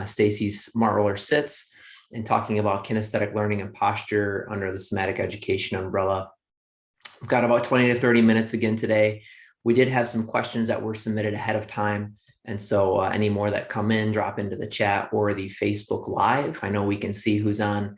Stacy's SMARTROLLER Sits and talking about kinesthetic learning and posture under the somatic education umbrella. We've got about 20 to 30 minutes again today. We did have some questions that were submitted ahead of time. And so any more that come in, drop into the chat or the Facebook Live. I know we can see who's on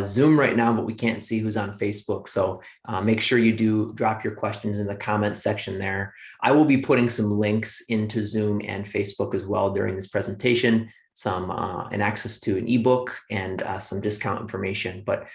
Zoom right now, but we can't see who's on Facebook. So make sure you do drop your questions in the comments section there. I will be putting some links into Zoom and Facebook as well during this presentation, some and access to an ebook and some discount information. But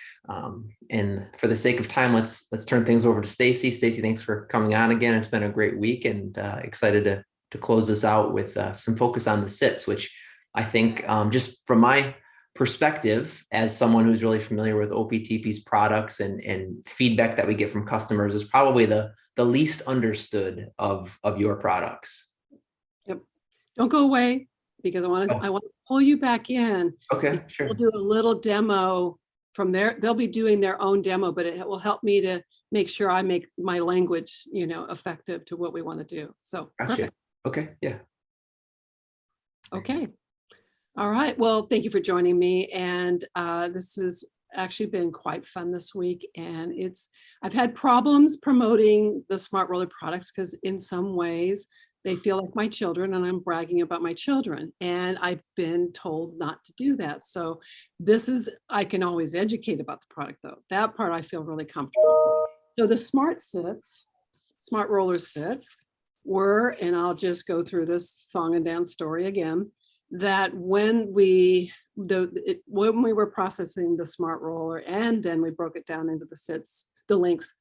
and for the sake of time, let's turn things over to Stacy. Stacy, thanks for coming on again. It's been a great week and excited to close this out with some focus on the sits, which I think just from my perspective as someone who's really familiar with OPTP's products and feedback that we get from customers is probably the least understood of your products. Yep. Don't go away because I want to pull you back in. Okay, sure. We'll do a little demo from there. They'll be doing their own demo, but it will help me to make sure I make my language, effective to what we want to do. So gotcha. Perfect. Okay, yeah. Okay. All right. Well, thank you for joining me. And this has actually been quite fun this week. And I've had problems promoting the SMARTROLLER products because in some ways they feel like my children and I'm bragging about my children. And I've been told not to do that. So I can always educate about the product though. That part I feel really comfortable. So the SMARTROLLER Sits were, and I'll just go through this song and dance story again, that when we were processing the SMARTROLLER and then we broke it down into the links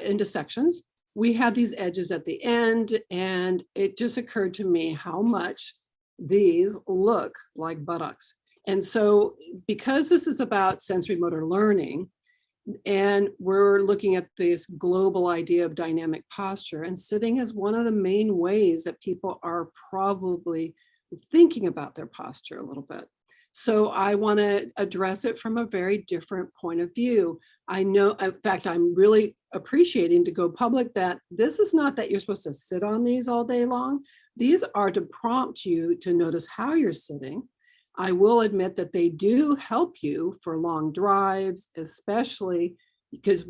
into sections, we had these edges at the end, and it just occurred to me how much these look like buttocks. And so because this is about sensory motor learning, and we're looking at this global idea of dynamic posture, and sitting is one of the main ways that people are probably thinking about their posture a little bit. So I want to address it from a very different point of view. I know, in fact, I'm really appreciating to go public that this is not that you're supposed to sit on these all day long. These are to prompt you to notice how you're sitting. I will admit that they do help you for long drives, especially because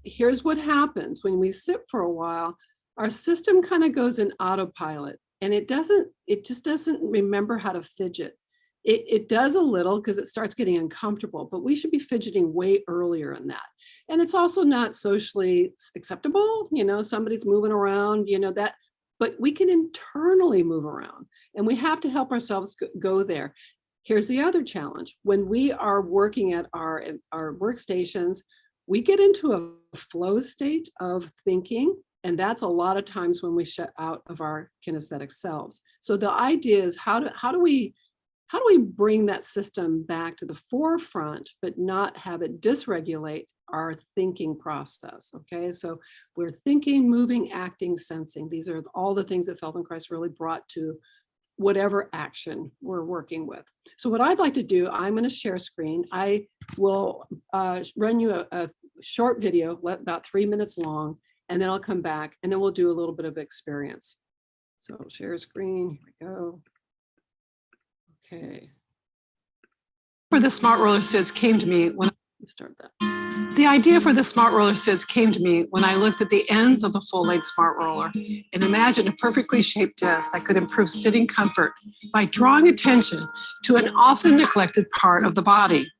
here's what happens when we sit for a while. Our system kind of goes in autopilot, and it just doesn't remember how to fidget. It does a little because it starts getting uncomfortable, but we should be fidgeting way earlier in that. And it's also not socially acceptable. Somebody's moving around, but we can internally move around, and we have to help ourselves go there. Here's the other challenge. When we are working at our workstations, we get into a flow state of thinking, and that's a lot of times when we shut out of our kinesthetic selves. So the idea is how do we bring that system back to the forefront, but not have it dysregulate our thinking process, okay? So we're thinking, moving, acting, sensing. These are all the things that Feldenkrais really brought to whatever action we're working with. So what I'd like to do, I'm gonna share screen. I will run you a short video, about 3 minutes long, and then I'll come back and then we'll do a little bit of experience. So share screen, here we go. Okay. For the SMARTROLLER Sits came to me when Start that. the idea for the SMARTROLLER Sits came to me when I looked at the ends of the full-length SMARTROLLER and imagined a perfectly shaped disc that could improve sitting comfort by drawing attention to an often neglected part of the body.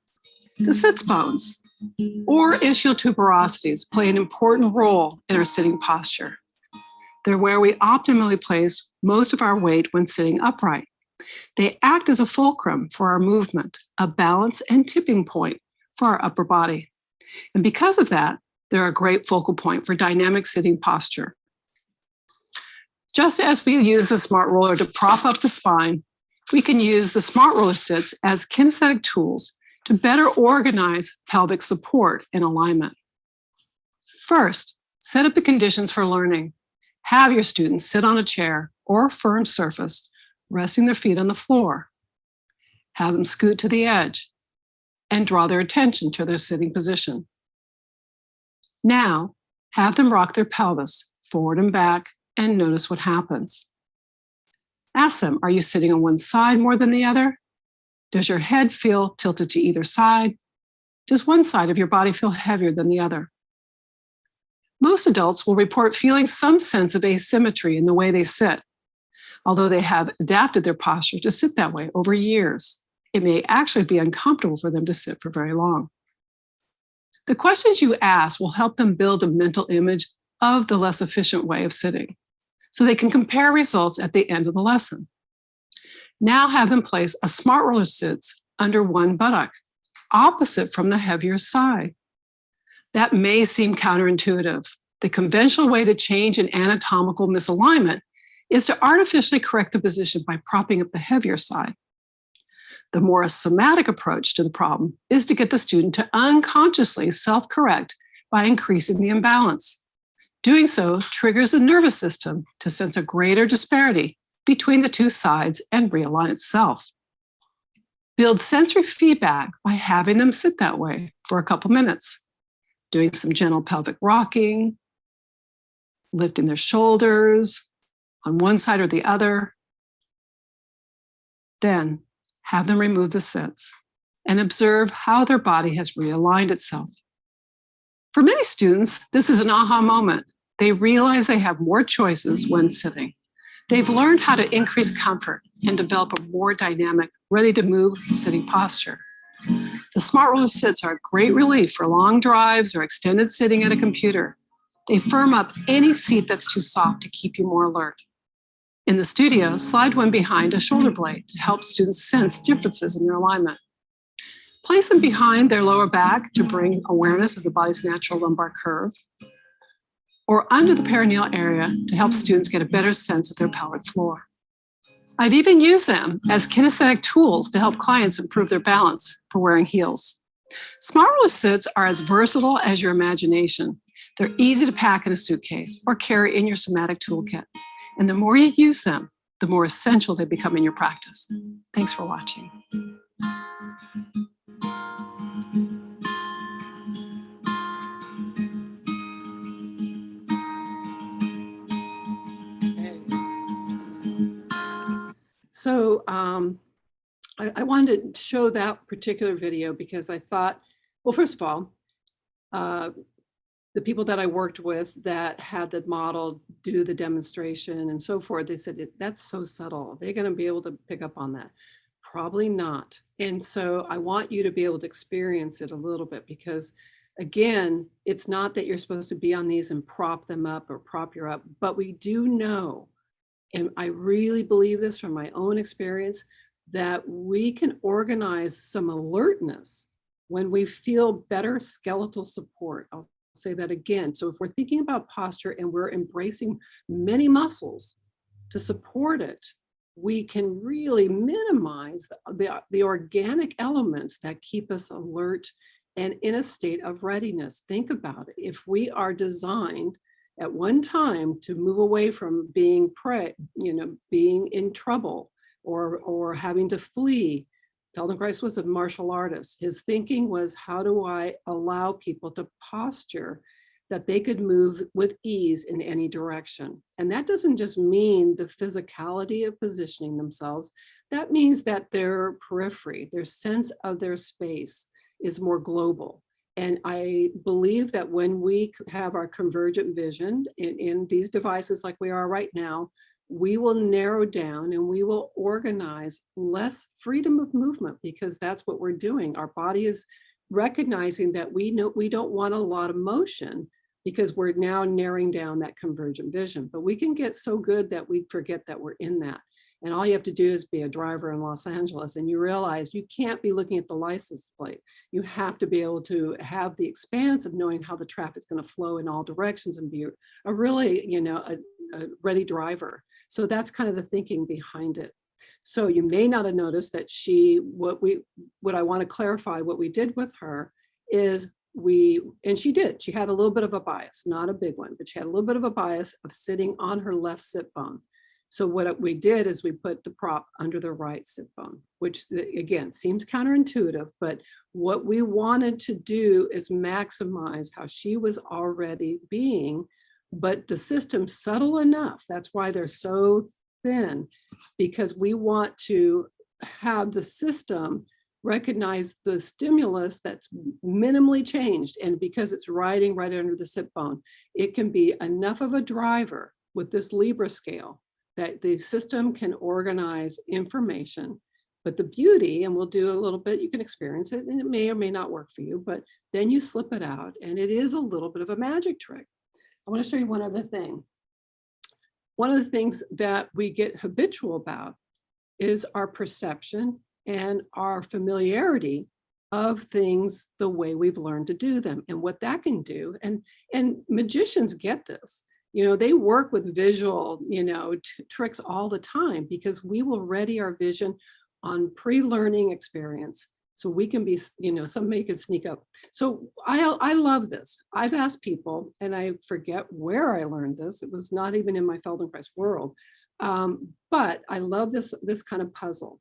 The sits bones, or ischial tuberosities, play an important role in our sitting posture. They're where we optimally place most of our weight when sitting upright. They act as a fulcrum for our movement, a balance and tipping point for our upper body. And because of that, they're a great focal point for dynamic sitting posture. Just as we use the SMARTROLLER to prop up the spine, we can use the SMARTROLLER Sits as kinesthetic tools to better organize pelvic support and alignment. First, set up the conditions for learning. Have your students sit on a chair or a firm surface, resting their feet on the floor. Have them scoot to the edge and draw their attention to their sitting position. Now, have them rock their pelvis forward and back and notice what happens. Ask them, are you sitting on one side more than the other? Does your head feel tilted to either side? Does one side of your body feel heavier than the other? Most adults will report feeling some sense of asymmetry in the way they sit. Although they have adapted their posture to sit that way over years, it may actually be uncomfortable for them to sit for very long. The questions you ask will help them build a mental image of the less efficient way of sitting, so they can compare results at the end of the lesson. Now have them place a SMARTROLLER Sits under one buttock, opposite from the heavier side. That may seem counterintuitive. The conventional way to change an anatomical misalignment is to artificially correct the position by propping up the heavier side. The more somatic approach to the problem is to get the student to unconsciously self-correct by increasing the imbalance. Doing so triggers the nervous system to sense a greater disparity between the two sides and realign itself. Build sensory feedback by having them sit that way for a couple minutes, doing some gentle pelvic rocking, lifting their shoulders on one side or the other. Then have them remove the sits and observe how their body has realigned itself. For many students, this is an aha moment. They realize they have more choices when sitting. They've learned how to increase comfort and develop a more dynamic, ready-to-move sitting posture. The SMARTROLLER Sits are a great relief for long drives or extended sitting at a computer. They firm up any seat that's too soft to keep you more alert. In the studio, slide one behind a shoulder blade to help students sense differences in their alignment. Place them behind their lower back to bring awareness of the body's natural lumbar curve, or under the perineal area to help students get a better sense of their pelvic floor. I've even used them as kinesthetic tools to help clients improve their balance for wearing heels. SMARTROLLER Sits are as versatile as your imagination. They're easy to pack in a suitcase or carry in your somatic toolkit. And the more you use them, the more essential they become in your practice. Thanks for watching. So I wanted to show that particular video because I thought, well, first of all, the people that I worked with that had the model do the demonstration and so forth, they said, that's so subtle. They're going to be able to pick up on that. Probably not. And so I want you to be able to experience it a little bit because, again, it's not that you're supposed to be on these and prop them up or prop you up, but we do know, and I really believe this from my own experience, that we can organize some alertness when we feel better skeletal support. I'll say that again. So if we're thinking about posture and we're embracing many muscles to support it, we can really minimize the organic elements that keep us alert and in a state of readiness. Think about it. If we are designed at one time to move away from being being in trouble or having to flee. Feldenkrais was a martial artist. His thinking was, how do I allow people to posture that they could move with ease in any direction? And that doesn't just mean the physicality of positioning themselves. That means that their periphery, their sense of their space is more global. And I believe that when we have our convergent vision in these devices like we are right now, we will narrow down and we will organize less freedom of movement because that's what we're doing. Our body is recognizing that we don't want a lot of motion because we're now narrowing down that convergent vision. But we can get so good that we forget that we're in that. And all you have to do is be a driver in Los Angeles and you realize you can't be looking at the license plate. You have to be able to have the expanse of knowing how the traffic's going to flow in all directions and be a really, a ready driver. So that's kind of the thinking behind it. So you may not have noticed that what I want to clarify, what we did with her is she had a little bit of a bias, not a big one, but she had a little bit of a bias of sitting on her left sit bone. So what we did is we put the prop under the right sit bone, which again, seems counterintuitive, but what we wanted to do is maximize how she was already being, but the system's subtle enough. That's why they're so thin because we want to have the system recognize the stimulus that's minimally changed. And because it's riding right under the sit bone, it can be enough of a driver with this Libra scale that the system can organize information. But the beauty, and we'll do a little bit, you can experience it, and it may or may not work for you, but then you slip it out, and it is a little bit of a magic trick. I want to show you one other thing. One of the things that we get habitual about is our perception and our familiarity of things the way we've learned to do them and what that can do. And magicians get this. You know, they work with visual, tricks all the time because we will ready our vision on pre-learning experience. So we can be, somebody can sneak up. So I love this. I've asked people, and I forget where I learned this. It was not even in my Feldenkrais world. But I love this kind of puzzle.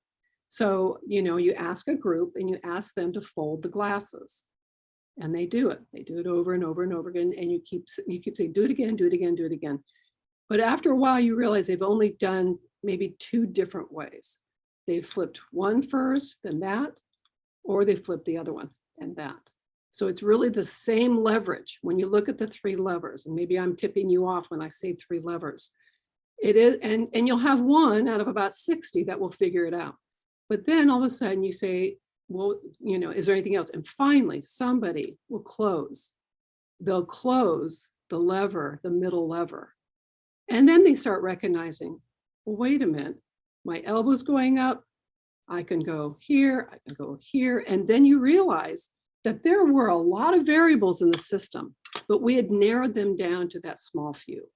So, you ask a group and you ask them to fold the glasses. And they do it. They do it over and over and over again. And you keep saying, do it again, do it again, do it again. But after a while, you realize they've only done maybe 2 different ways. They flipped one first, then that, or they flipped the other one and that. So it's really the same leverage. When you look at the 3 levers, and maybe I'm tipping you off when I say 3 levers, it is, and you'll have one out of about 60 that will figure it out. But then all of a sudden you say, well, is there anything else? And finally, somebody will close. They'll close the lever, the middle lever. And then they start recognizing, well, wait a minute, my elbow's going up. I can go here, I can go here. And then you realize that there were a lot of variables in the system, but we had narrowed them down to that small few.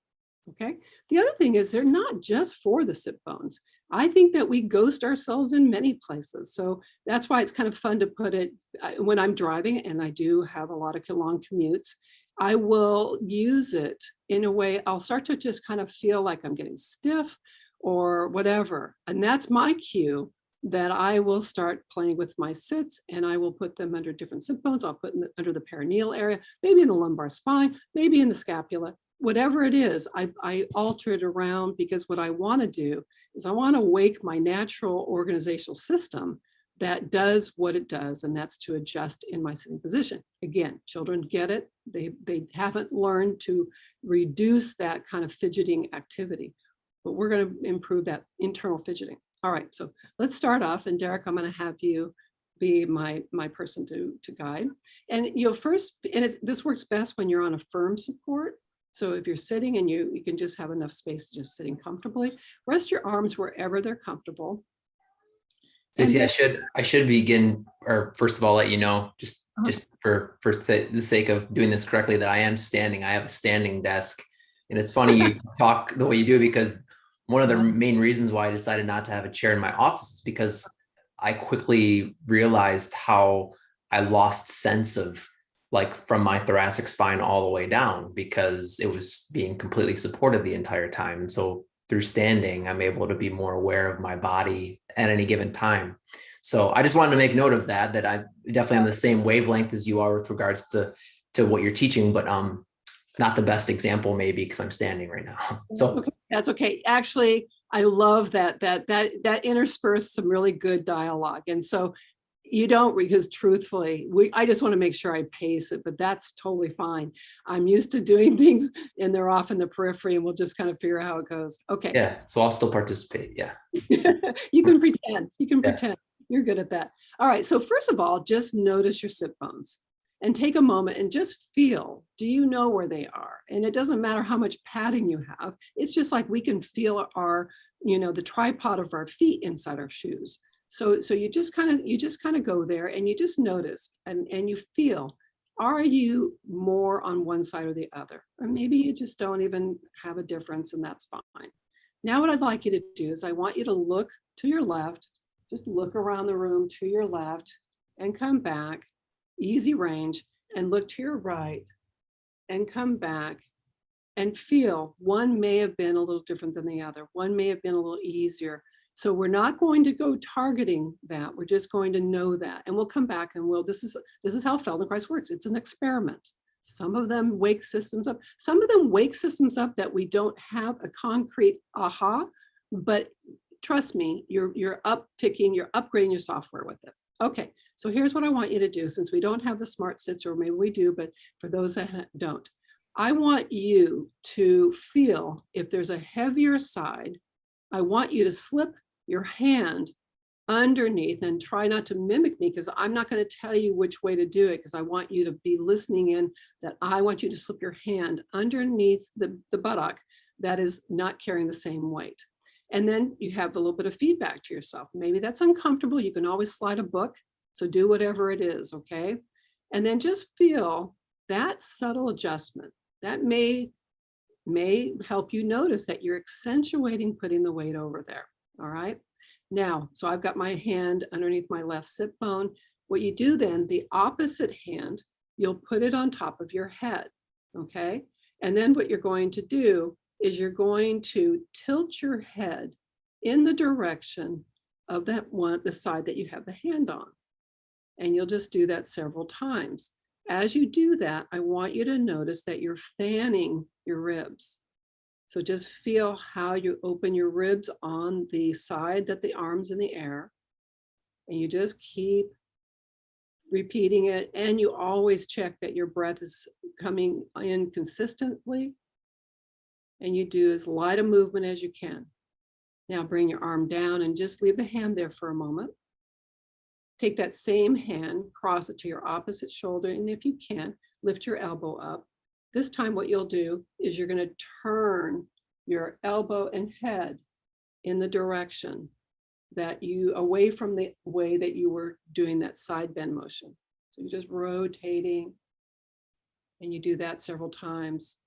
Okay. The other thing is they're not just for the sit bones. I think that we ghost ourselves in many places. So that's why it's kind of fun to put it when I'm driving, and I do have a lot of long commutes. I will use it in a way, I'll start to just kind of feel like I'm getting stiff or whatever. And that's my cue that I will start playing with my sits, and I will put them under different sit bones. I'll put them under the perineal area, maybe in the lumbar spine, maybe in the scapula. Whatever it is, I alter it around because what I want to do is I want to wake my natural organizational system that does what it does, and that's to adjust in my sitting position. Again, children get it. They haven't learned to reduce that kind of fidgeting activity, but we're going to improve that internal fidgeting. All right, so let's start off, and Derek, I'm going to have you be my person to guide. And first, and this works best when you're on a firm support. So if you're sitting and you can just have enough space to just sitting comfortably, rest your arms wherever they're comfortable. Stacy, I should begin, or first of all, let you know, just for the sake of doing this correctly, that I am standing. I have a standing desk, and it's funny you talk the way you do, because one of the main reasons why I decided not to have a chair in my office is because I quickly realized how I lost sense of, like, from my thoracic spine all the way down, because it was being completely supported the entire time. So through standing, I'm able to be more aware of my body at any given time. So I just wanted to make note of that I definitely on the same wavelength as you are with regards to what you're teaching, but not the best example maybe because I'm standing right now. So okay, that's okay. Actually, I love that interspersed some really good dialogue. And so you don't, because truthfully, I just want to make sure I pace it, but that's totally fine. I'm used to doing things and they're off in the periphery, and we'll just kind of figure out how it goes. Okay. Yeah. So I'll still participate. Yeah. You can pretend. You can pretend. You're good at that. All right. So first of all, just notice your sit bones and take a moment and just feel, do you know where they are? And it doesn't matter how much padding you have. It's just like we can feel our, the tripod of our feet inside our shoes. So you just kind of go there and you just notice and you feel, are you more on one side or the other? Or maybe you just don't even have a difference, and that's fine. Now what I'd like you to do is I want you to look to your left, just look around the room to your left and come back, easy range, and look to your right and come back and feel one may have been a little different than the other. One may have been a little easier. So we're not going to go targeting that. We're just going to know that. And we'll come back and this is how Feldenkrais works. It's an experiment. Some of them wake systems up. Some of them wake systems up that we don't have a concrete aha, but trust me, you're upticking, you're upgrading your software with it. Okay, so here's what I want you to do, since we don't have the smart sits, or maybe we do, but for those that don't, I want you to feel if there's a heavier side. I want you to slip your hand underneath, and try not to mimic me, because I'm not going to tell you which way to do it, because I want you to be listening in, that I want you to slip your hand underneath the buttock that is not carrying the same weight. And then you have a little bit of feedback to yourself. Maybe that's uncomfortable. You can always slide a book. So do whatever it is, okay? And then just feel that subtle adjustment. That may help you notice that you're accentuating putting the weight over there, all right? Now, so I've got my hand underneath my left sit bone. What you do then, the opposite hand, you'll put it on top of your head, okay? And then what you're going to do is you're going to tilt your head in the direction of that one, the side that you have the hand on. And you'll just do that several times. As you do that, I want you to notice that you're fanning your ribs. So just feel how you open your ribs on the side that the arm's in the air. And you just keep repeating it. And you always check that your breath is coming in consistently. And you do as light a movement as you can. Now bring your arm down and just leave the hand there for a moment. Take that same hand, cross it to your opposite shoulder, and if you can, lift your elbow up. This time what you'll do is you're going to turn your elbow and head in the direction that you, away from the way that you were doing that side bend motion. So you're just rotating, and you do that several times.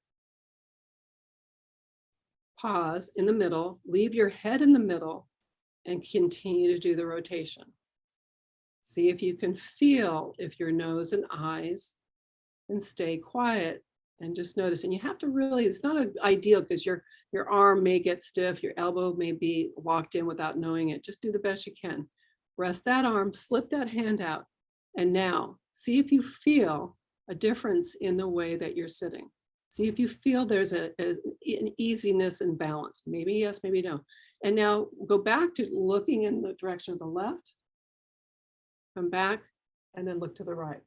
Pause in the middle, leave your head in the middle, and continue to do the rotation. See if you can feel if your nose and eyes, and stay quiet and just notice. And you have to really, it's not ideal because your arm may get stiff, your elbow may be locked in without knowing it. Just do the best you can. Rest that arm, slip that hand out. And now see if you feel a difference in the way that you're sitting. See if you feel there's an easiness and balance. Maybe yes, maybe no. And now go back to looking in the direction of the left. Come back and then look to the right.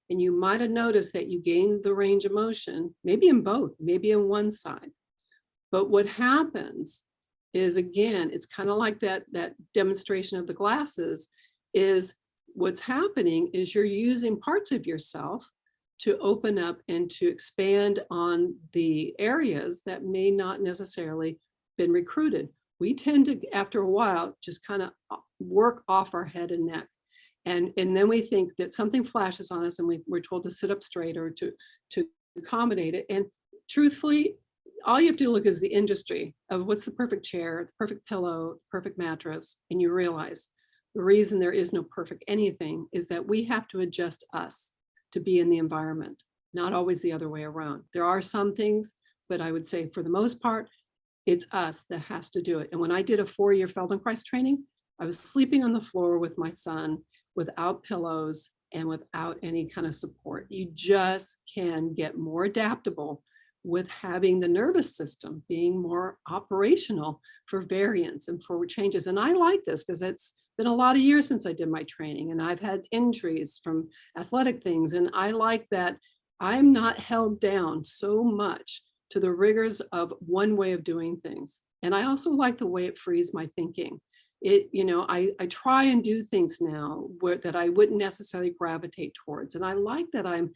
And you might have noticed that you gained the range of motion, maybe in both, maybe in one side. But what happens is, again, it's kind of like that demonstration of the glasses, is what's happening is you're using parts of yourself to open up and to expand on the areas that may not necessarily been recruited. We tend to, after a while, just kind of work off our head and neck. And then we think that something flashes on us and we're told to sit up straight or to accommodate it. And truthfully, all you have to look is the industry of what's the perfect chair, the perfect pillow, the perfect mattress. And you realize the reason there is no perfect anything is that we have to adjust us to be in the environment, not always the other way around. There are some things, but I would say for the most part, it's us that has to do it. And when I did a 4-year Feldenkrais training, I was sleeping on the floor with my son without pillows and without any kind of support. You just can get more adaptable with having the nervous system being more operational for variance and for changes. And I like this because it's been a lot of years since I did my training, and I've had injuries from athletic things. And I like that I'm not held down so much to the rigors of one way of doing things. And I also like the way it frees my thinking. I try and do things now that I wouldn't necessarily gravitate towards. And I like that I'm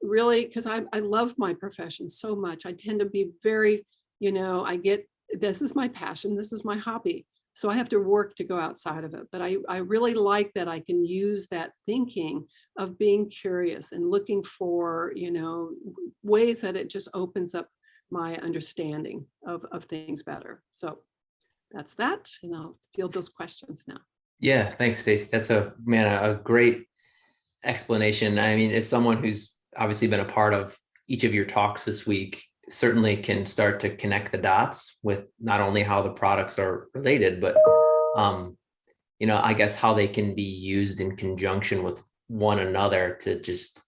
really, because I love my profession so much. I tend to be very, this is my passion, this is my hobby. So I have to work to go outside of it. But I really like that I can use that thinking of being curious and looking for, ways that it just opens up my understanding of things better. So that's that. And I'll field those questions now. Yeah, thanks, Stacy. That's a great explanation. I mean, as someone who's obviously been a part of each of your talks this week, certainly can start to connect the dots with not only how the products are related, but I guess how they can be used in conjunction with one another to just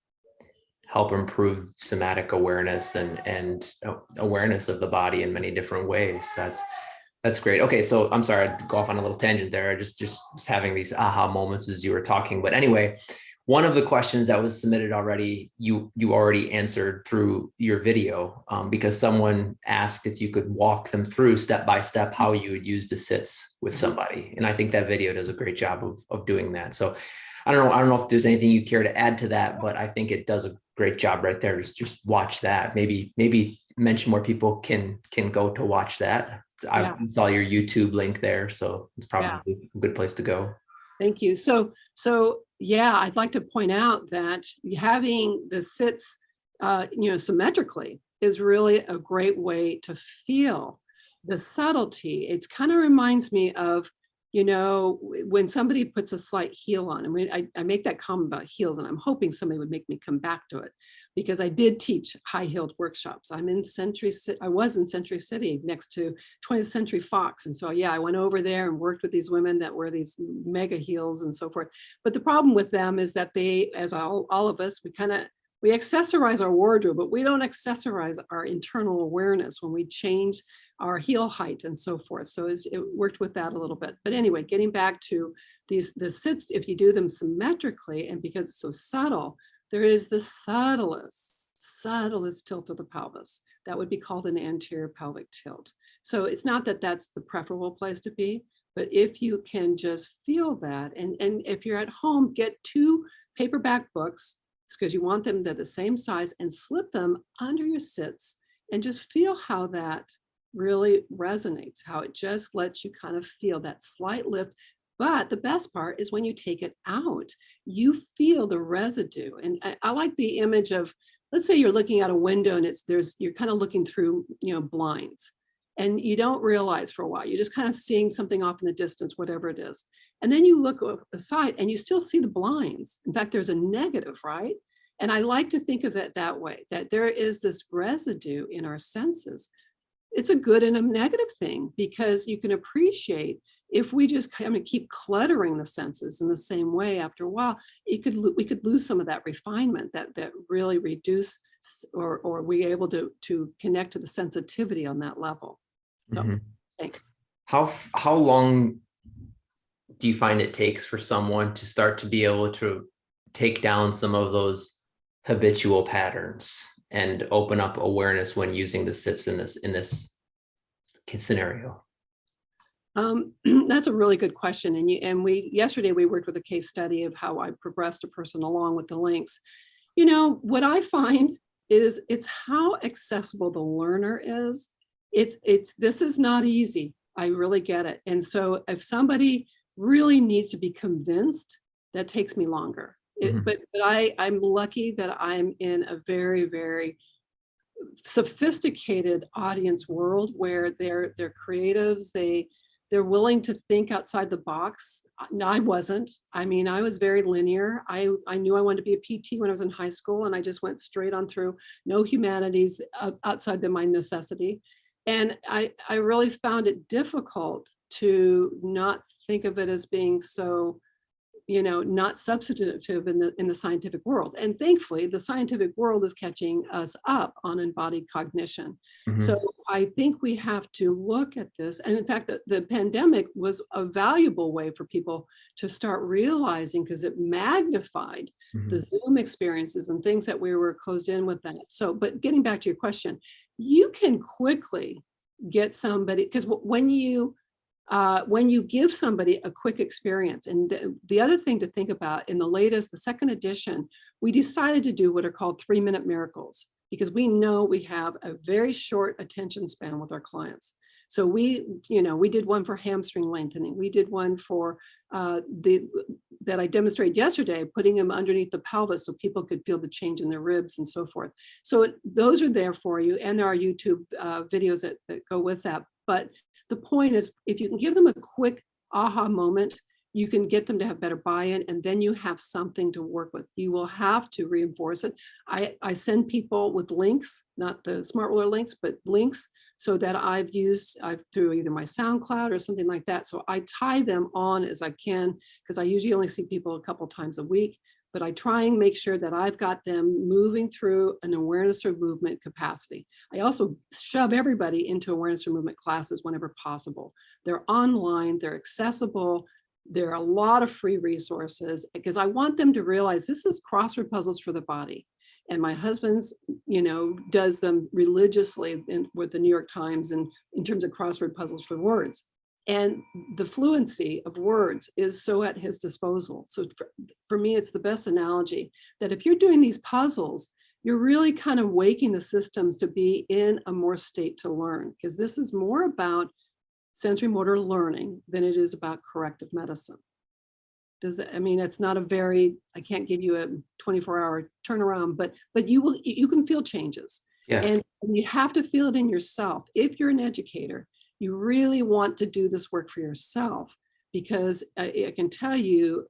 help improve somatic awareness and awareness of the body in many different ways. That's That's great. Okay, so I'm sorry, I'd go off on a little tangent there. I just was having these aha moments as you were talking. But anyway, one of the questions that was submitted already, you already answered through your video, because someone asked if you could walk them through step by step how you would use the sits with somebody. And I think that video does a great job of doing that. So I don't know if there's anything you care to add to that, but I think it does a great job right there. Just watch that. Maybe mention more people can go to watch that. I saw your YouTube link there, so it's probably a good place to go. Thank you. So yeah, I'd like to point out that having the sits, symmetrically is really a great way to feel the subtlety. It kind of reminds me of, when somebody puts a slight heel on. I make that comment about heels, and I'm hoping somebody would make me come back to it, because I did teach high-heeled workshops. I was in Century City next to 20th Century Fox. And so, yeah, I went over there and worked with these women that wear these mega heels and so forth. But the problem with them is that they, as all of us, we accessorize our wardrobe, but we don't accessorize our internal awareness when we change our heel height and so forth. So it worked with that a little bit. But anyway, getting back to the sits, if you do them symmetrically, and because it's so subtle, there is the subtlest tilt of the pelvis. That would be called an anterior pelvic tilt. So it's not that that's the preferable place to be, but if you can just feel that, and if you're at home, get 2 paperback books, because you want them, they're the same size, and slip them under your sits and just feel how that really resonates, how it just lets you kind of feel that slight lift. But the best part is when you take it out, you feel the residue. And I like the image of, let's say you're looking out a window and you're kind of looking through, blinds, and you don't realize for a while, you're just kind of seeing something off in the distance, whatever it is. And then you look aside and you still see the blinds. In fact, there's a negative, right? And I like to think of it that way, that there is this residue in our senses. It's a good and a negative thing, because you can appreciate, if we just kind of keep cluttering the senses in the same way, after a while, we could lose some of that refinement that really reduce, or we able to connect to the sensitivity on that level. So thanks. How long do you find it takes for someone to start to be able to take down some of those habitual patterns and open up awareness when using the sits in this scenario? That's a really good question. And yesterday we worked with a case study of how I progressed a person along with the links. What I find is it's how accessible the learner is. This is not easy. I really get it. And so if somebody really needs to be convinced, that takes me longer. But I'm lucky that I'm in a very, very sophisticated audience world where they're creatives. They're willing to think outside the box. No, I wasn't. I was very linear. I knew I wanted to be a PT when I was in high school, and I just went straight on through, no humanities outside of my necessity. And I really found it difficult to not think of it as being so, not substantive in the scientific world. And thankfully, the scientific world is catching us up on embodied cognition. So I think we have to look at this. And in fact, the pandemic was a valuable way for people to start realizing, because it magnified the Zoom experiences and things that we were closed in with that. So, but getting back to your question, you can quickly get somebody, because when you give somebody a quick experience, and the other thing to think about, in the second edition, we decided to do what are called 3-minute miracles, because we know we have a very short attention span with our clients. So we did one for hamstring lengthening. We did one for that I demonstrated yesterday, putting them underneath the pelvis so people could feel the change in their ribs and so forth. So those are there for you, and there are YouTube videos that go with that. But the point is, if you can give them a quick aha moment, you can get them to have better buy-in, and then you have something to work with. You will have to reinforce it. I send people with links, not the SmartRoller links, but links, so that I've through either my SoundCloud or something like that. So I tie them on as I can, because I usually only see people a couple times a week. but I try and make sure that I've got them moving through an awareness or movement capacity. I also shove everybody into awareness or movement classes whenever possible. They're online, they're accessible. There are a lot of free resources because I want them to realize this is crossword puzzles for the body. And my husband's, does them religiously with the New York Times and in terms of crossword puzzles for words. And the fluency of words is so at his disposal. So for me, it's the best analogy that if you're doing these puzzles, you're really kind of waking the systems to be in a more state to learn, because this is more about sensory motor learning than it is about corrective medicine. It's not a very, I can't give you a 24-hour turnaround, but you can feel changes. Yeah. And you have to feel it in yourself. If you're an educator, you really want to do this work for yourself, because I can tell you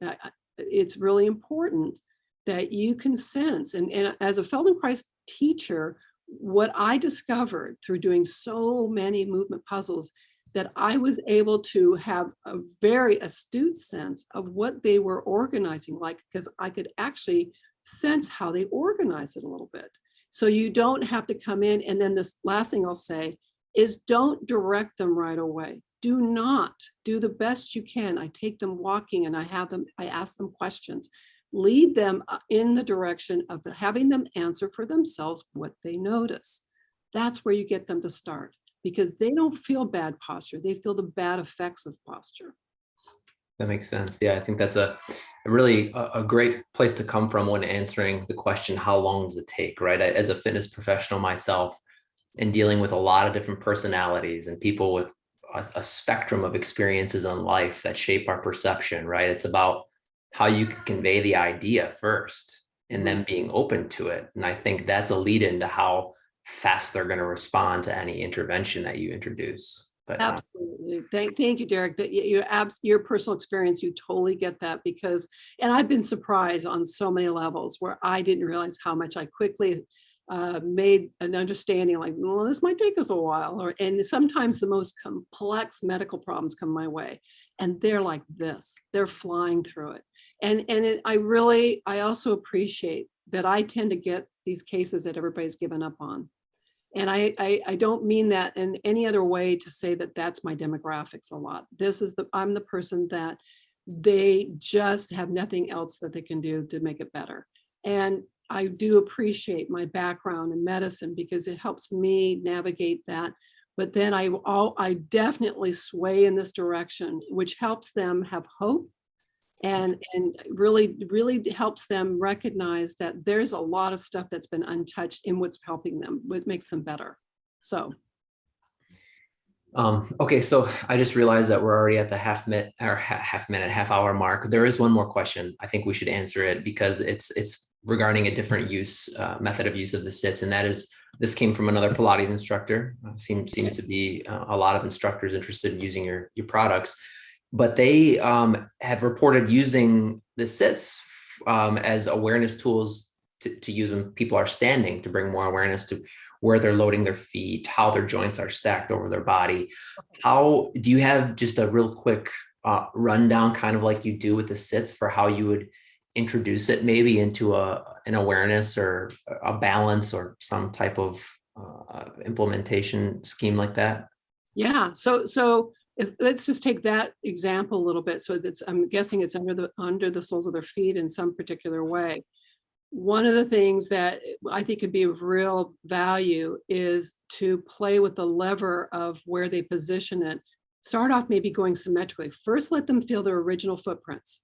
it's really important that you can sense. And as a Feldenkrais teacher, what I discovered through doing so many movement puzzles, that I was able to have a very astute sense of what they were organizing like, because I could actually sense how they organize it a little bit. So you don't have to come in. And then this last thing I'll say is don't direct them right away. Do not. Do the best you can. I take them walking and I ask them questions. Lead them in the direction of having them answer for themselves what they notice. That's where you get them to start, because they don't feel bad posture. They feel the bad effects of posture. That makes sense. Yeah, I think that's a really great place to come from when answering the question, how long does it take, right? As a fitness professional myself, and dealing with a lot of different personalities and people with a spectrum of experiences in life that shape our perception, right? It's about how you can convey the idea first and then being open to it. And I think that's a lead into how fast they're going to respond to any intervention that you introduce. But absolutely. Thank you, Derek. That your personal experience, you totally get that, because, and I've been surprised on so many levels where I didn't realize how much I quickly made an understanding, like, well, this might take us a while, and sometimes the most complex medical problems come my way, and they're like this, they're flying through it. I also appreciate that I tend to get these cases that everybody's given up on. And I don't mean that in any other way to say that that's my demographics a lot. I'm the person that they just have nothing else that they can do to make it better. And I do appreciate my background in medicine because it helps me navigate that. But then I definitely sway in this direction, which helps them have hope and really helps them recognize that there's a lot of stuff that's been untouched in what's helping them, what makes them better. So. Okay, so I just realized that we're already at the half hour mark. There is one more question. I think we should answer it because it's regarding a different method of use of the sits, and that is, this came from another Pilates instructor. Seems to be a lot of instructors interested in using your products, but they have reported using the sits as awareness tools to use when people are standing, to bring more awareness to where they're loading their feet, how their joints are stacked over their body. How do you have just a real quick rundown, kind of like you do with the sits, for how you would introduce it maybe into an awareness or a balance or some type of implementation scheme like that? Yeah. So let's just take that example a little bit. So I'm guessing it's under the soles of their feet in some particular way. One of the things that I think could be of real value is to play with the lever of where they position it. Start off maybe going symmetrically. First, let them feel their original footprints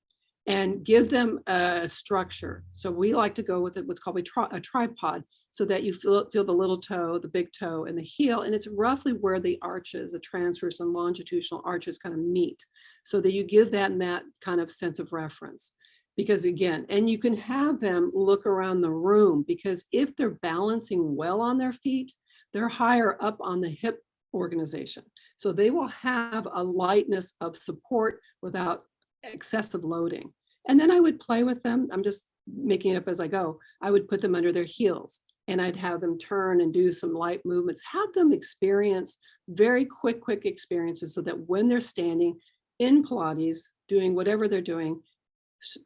and give them a structure. So we like to go with what's called a tripod, so that you feel the little toe, the big toe, and the heel, and it's roughly where the arches, the transverse and longitudinal arches, kind of meet, so that you give them that kind of sense of reference. Because again, and you can have them look around the room, because if they're balancing well on their feet, they're higher up on the hip organization. So they will have a lightness of support without excessive loading. And then I would play with them. I'm just making it up as I go. I would put them under their heels and I'd have them turn and do some light movements, have them experience very quick experiences, so that when they're standing in Pilates, doing whatever they're doing,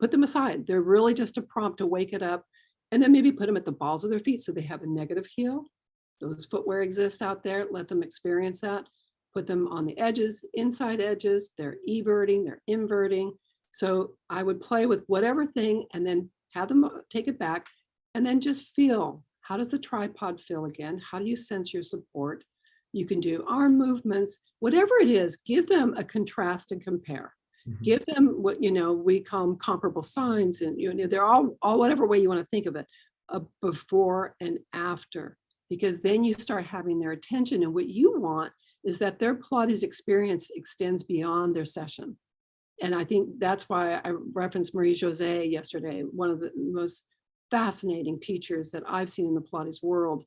put them aside. They're really just a prompt to wake it up, and then maybe put them at the balls of their feet so they have a negative heel. Those footwear exist out there. Let them experience that. Put them on the edges, inside edges. They're everting, they're inverting. So I would play with whatever thing and then have them take it back and then just feel, how does the tripod feel again? How do you sense your support? You can do arm movements, whatever it is, give them a contrast and compare. Give them what, we call them comparable signs, and they're all whatever way you want to think of it, a before and after, because then you start having their attention. And what you want is that their Pilates experience extends beyond their session. And I think that's why I referenced Marie-José yesterday, one of the most fascinating teachers that I've seen in the Pilates world.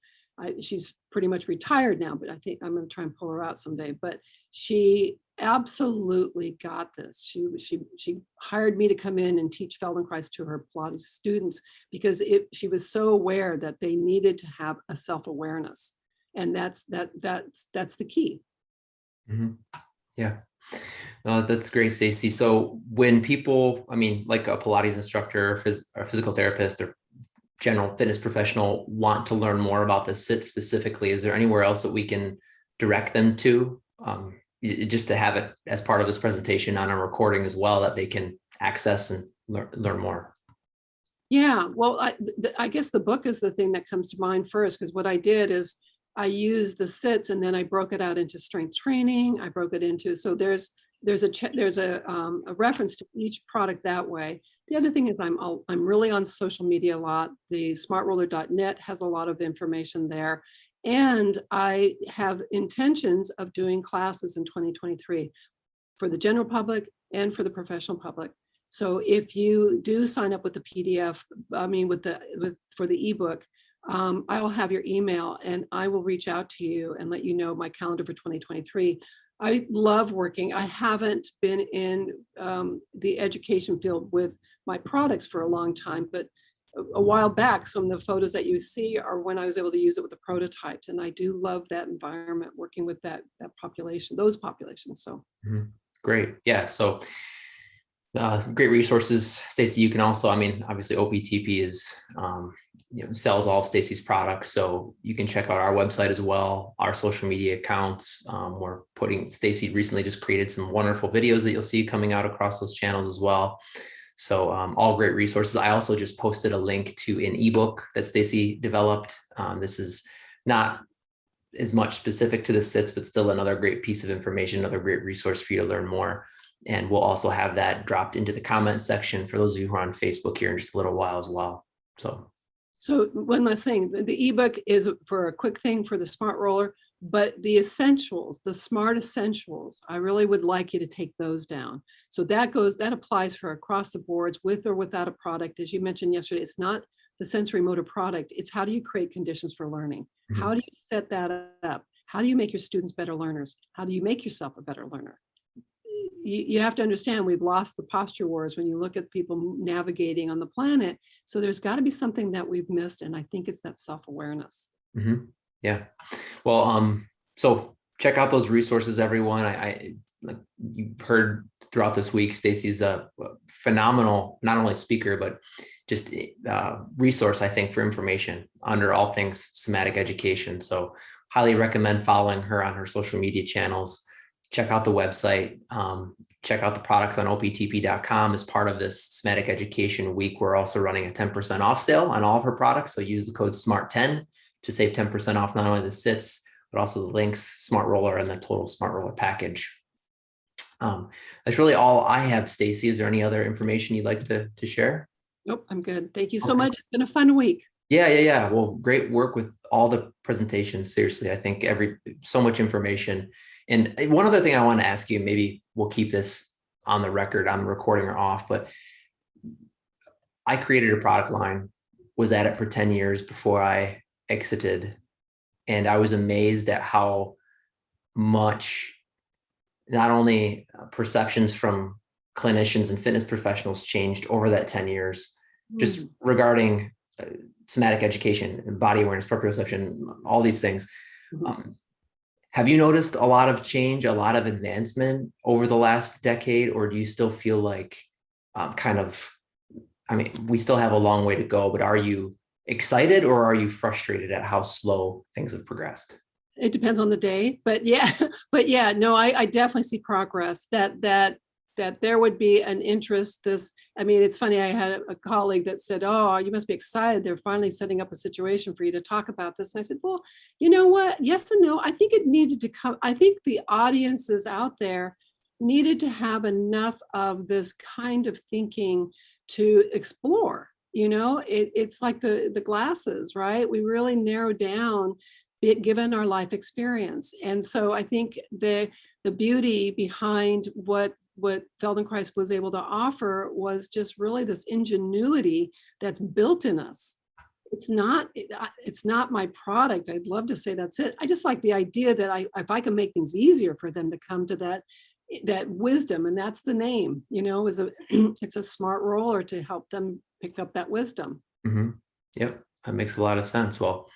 She's pretty much retired now, but I think I'm going to try and pull her out someday. But she absolutely got this. She hired me to come in and teach Feldenkrais to her Pilates students because she was so aware that they needed to have a self-awareness, and that's the key. Yeah. That's great, Stacy. So when people, like a Pilates instructor, or physical therapist, or general fitness professional want to learn more about the sit specifically, is there anywhere else that we can direct them to, just to have it as part of this presentation on a recording as well, that they can access and learn more? Yeah, well, I guess the book is the thing that comes to mind first, because what I did is I used the sits and then I broke it out into strength training. I broke it into, so there's a reference to each product that way. The other thing is I'm really on social media a lot. The smartroller.net has a lot of information there. And I have intentions of doing classes in 2023 for the general public and for the professional public. So if you do sign up with the PDF, for the ebook, I will have your email and I will reach out to you and let you know my calendar for 2023. I love working. I haven't been in the education field with my products for a long time, but a while back, some of the photos that you see are when I was able to use it with the prototypes. And I do love that environment, working with that population, those populations. So great. Yeah. So great resources, Stacy. You can also, obviously OPTP is, sells all of Stacy's products. So you can check out our website as well, our social media accounts. Stacy recently just created some wonderful videos that you'll see coming out across those channels as well. So all great resources. I also just posted a link to an ebook that Stacy developed. This is not as much specific to the sits, but still another great piece of information, another great resource for you to learn more. And we'll also have that dropped into the comment section for those of you who are on Facebook here in just a little while as well. So one last thing, the ebook is for a quick thing for the Smart Roller, but the essentials, the smart essentials, I really would like you to take those down. So that applies for across the boards, with or without a product. As you mentioned yesterday, it's not the sensory motor product. It's how do you create conditions for learning? How do you set that up? How do you make your students better learners? How do you make yourself a better learner? You have to understand, we've lost the posture wars when you look at people navigating on the planet. So there's got to be something that we've missed. And I think it's that self-awareness. Yeah. Well, so check out those resources, everyone. I like you've heard throughout this week, Stacy's a phenomenal, not only speaker, but just resource, I think, for information under all things somatic education. So highly recommend following her on her social media channels. Check out the website, check out the products on optp.com. As part of this Somatic Education Week, we're also running a 10% off sale on all of her products. So use the code SMART10 to save 10% off not only the sits, but also the links, Smart Roller, and the total Smart Roller package. That's really all I have, Stacy. Is there any other information you'd like to share? Nope, I'm good. Thank you so much. It's been a fun week. Yeah. Well, great work with all the presentations. Seriously, I think so much information. And one other thing I want to ask you, maybe we'll keep this on the record, on the recording or off, but I created a product line, was at it for 10 years before I exited. And I was amazed at how much not only perceptions from clinicians and fitness professionals changed over that 10 years, just regarding somatic education and body awareness, proprioception, all these things. Have you noticed a lot of change, a lot of advancement over the last decade, or do you still feel like kind of I mean, we still have a long way to go, but are you excited or are you frustrated at how slow things have progressed? It depends on the day, but yeah, no, I definitely see progress, that there would be an interest. I mean, it's funny, I had a colleague that said, oh, you must be excited. They're finally setting up a situation for you to talk about this. And I said, well, you know what? Yes and no. I think it needed to come. I think the audiences out there needed to have enough of this kind of thinking to explore. It's like the glasses, right? We really narrow down given our life experience. And so I think the beauty behind what Feldenkrais was able to offer was just really this ingenuity that's built in us. It's not my product. I'd love to say that's it. I just like the idea that if I can make things easier for them to come to that wisdom, and that's the name, it's a smart roller to help them pick up that wisdom. Mm-hmm. Yep, that makes a lot of sense. Well,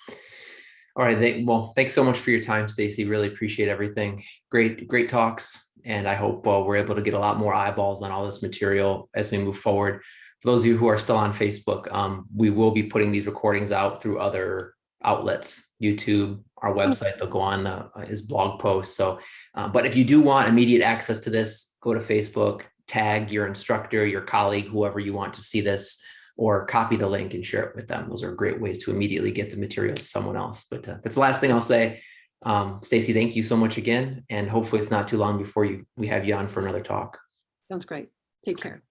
all right. Well, thanks so much for your time, Stacy. Really appreciate everything. Great talks. And I hope we're able to get a lot more eyeballs on all this material as we move forward. For those of you who are still on Facebook, we will be putting these recordings out through other outlets, YouTube, our website. They'll go on his blog posts. So, but if you do want immediate access to this, go to Facebook, tag your instructor, your colleague, whoever you want to see this, or copy the link and share it with them. Those are great ways to immediately get the material to someone else. But that's the last thing I'll say. Stacy, thank you so much again. And hopefully it's not too long before we have you on for another talk. Sounds great. Take care.